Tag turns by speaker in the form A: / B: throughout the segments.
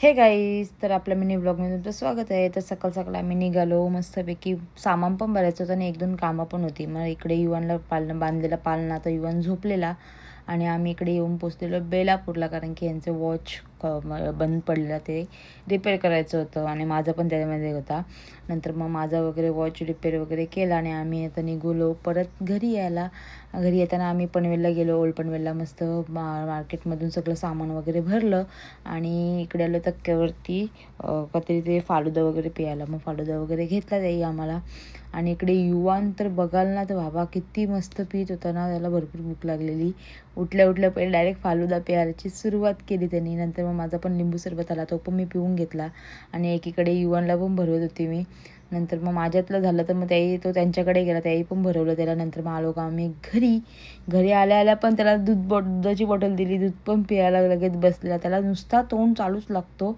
A: हे गाईज, तर आपल्या मिनी ब्लॉगमध्ये तुमचं स्वागत आहे. तर सकाळ सकाळ आम्ही निघालो. मस्तपैकी सामान पण भरायचं होतं आणि एक दोन कामं पण होती. मग इकडे युवानला बांधलेला पाळणा, तर युवान झोपलेला आणि आम्ही इकडे येऊन पोचलेलो बेलापूरला, कारण की यांचं वॉच बंद पडलेलं, ते रिपेअर करायचं होतं आणि माझं पण त्याच्यामध्ये होता. नंतर मग माझा वगैरे वॉच रिपेअर वगैरे केला आणि आम्ही आता निघालो परत घरी यायला. घरी येताना आम्ही पनवेलला गेलो. ओल्ड पनवेलला मस्त मार्केटमधून सगळं सामान वगैरे भरलं आणि इकडे आलो धक्क्यावरती काहीतरी ते फालुदा वगैरे प्यायला. मग फालुदा वगैरे घेतला त्याही आम्हाला. आणि इकडे युवान तर बघाल ना, तर बाबा किती मस्त पीत होता ना, त्याला भरपूर भूक लागलेली. उठल्या उठल्या पहिले डायरेक्ट फालुदा प्यायची सुरुवात केली त्यांनी. नंतर मग माझा पण लिंबू सरबत आला, तो पण मी पिऊन घेतला आणि एकीकडे युवानला पण भरवत होती मी. नंतर मग माझ्यातलं झालं तर मग त्याही तो त्यांच्याकडे गेला, त्याही पण भरवलं त्याला. नंतर मग आलो का आम्ही घरी आल्या आल्या पण त्याला दुधाची बॉटल दिली, दूध पण प्यायला लगेच बसलेला. त्याला नुसता तोंड चालूच लागतो.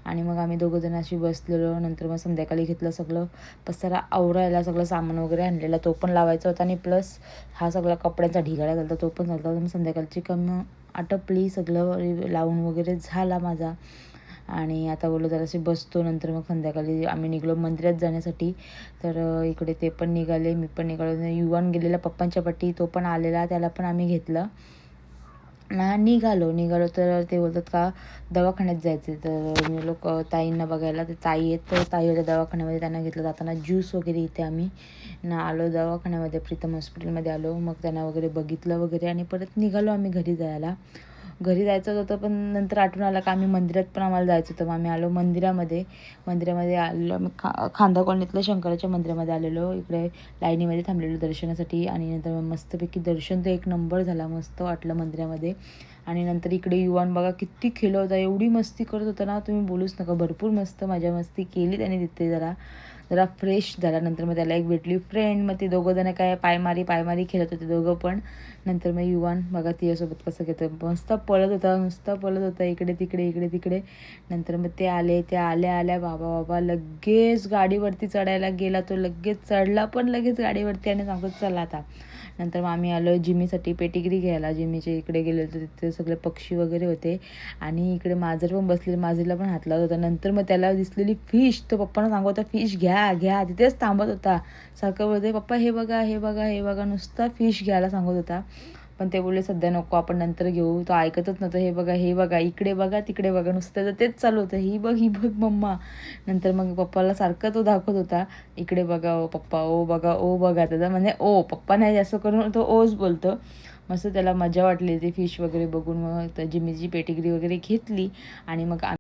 A: आणि मग आम्ही दोघंजण अशी बसलेलो. नंतर मग संध्याकाळी घेतलं सगळं पसारा आवरायला, सगळं सामान वगैरे आणलेला तो पण लावायचा होता आणि प्लस हा सगळा कपड्यांचा ढिगारा झाला तो पण झाला. मग संध्याकाळची कामं आटपली, सगळं लावून वगैरे झाला माझा. आणि आता बोललो जराशी बसतो. नंतर मग संध्याकाळी आम्ही निघलो मंदिरात जाण्यासाठी. तर इकडे ते पण निघाले, मी पण निघालो. युवान गेलेला पप्पांच्या पाठी, तो पण आलेला, त्याला पण आम्ही घेतलं ना. निघालो तर ते बोलतात का दवाखान्यात जायचे. तर मी लोक ताईंना बघायला, ते ताई आहेत, तर ताईच्या दवाखान्यामध्ये त्यांना घेतलं. जाताना ज्यूस वगैरे इथे आम्ही ना आलो दवाखान्यामध्ये, प्रीतम हॉस्पिटलमध्ये आलो. मग त्यांना वगैरे बघितलं वगैरे आणि परत निघालो आम्ही घरी जायचं होतं. पण नंतर आठवण आलं का आम्ही मंदिरात पण आम्हाला जायचं होतं. मग आम्ही आलो मंदिरामध्ये आलेलो आम्ही खांदा कॉलनीतल्या शंकराच्या मंदिरामध्ये आलेलो. इकडे लाईनीमध्ये थांबलेलो दर्शनासाठी आणि नंतर मस्तपैकी दर्शन तर एक नंबर झाला, मस्त वाटलं मंदिरामध्ये. आणि नंतर इकडे युवान बघा किती खेळत होता, एवढी मस्ती करत होता ना, तुम्ही बोलूच नका. भरपूर मस्त मस्ती केली त्याने तिथे, जरा फ्रेश झाला. नंतर मग त्याला एक भेटली फ्रेंड, मग ते दोघं जण काय पायमारी खेळत होते दोघं पण. नंतर मग युवान बघा तिच्यासोबत कसं घेतं, नुसता पळत होता इकडे तिकडे. नंतर मग ते आल्या बाबा लगेच गाडीवरती चढायला गेला तो, लगेच चढला पण लगेच गाडीवरती आणि सांगतो चला आता. नंतर मग आम्ही आलो जिमीसाठी पेटिग्री घ्यायला. जिमीच्या इकडे गेलो तर तिथे सगळे पक्षी वगैरे होते आणि इकडे मांजर पण बसलेले, मांजरीला पण हात लावत होता. नंतर मग त्याला दिसलेली फिश, तो पप्पांना सांगत होता फिश घ्या, तिथेच थांबत होता. सारखं बोलते पप्पा हे बघा, नुसता फिश घ्यायला सांगत होता. पण ते बोलले सध्या नको, आपण नंतर घेऊ. तो ऐकतच नव्हतं. हे बघा, इकडे बघा तिकडे बघा, नुसतं तर तेच चालू होतं, ही बघ मम्मा. नंतर मग पप्पाला सारखं तो दाखवत होता, इकडे बघा ओ पप्पा, ओ बघा त्याचा म्हणजे ओ पप्पा नाही, असं करून तो ओच बोलतो. मस्त त्याला मजा वाटली ती फिश वगैरे बघून. मग जिमीची पेटिग्री वगैरे घेतली आणि मग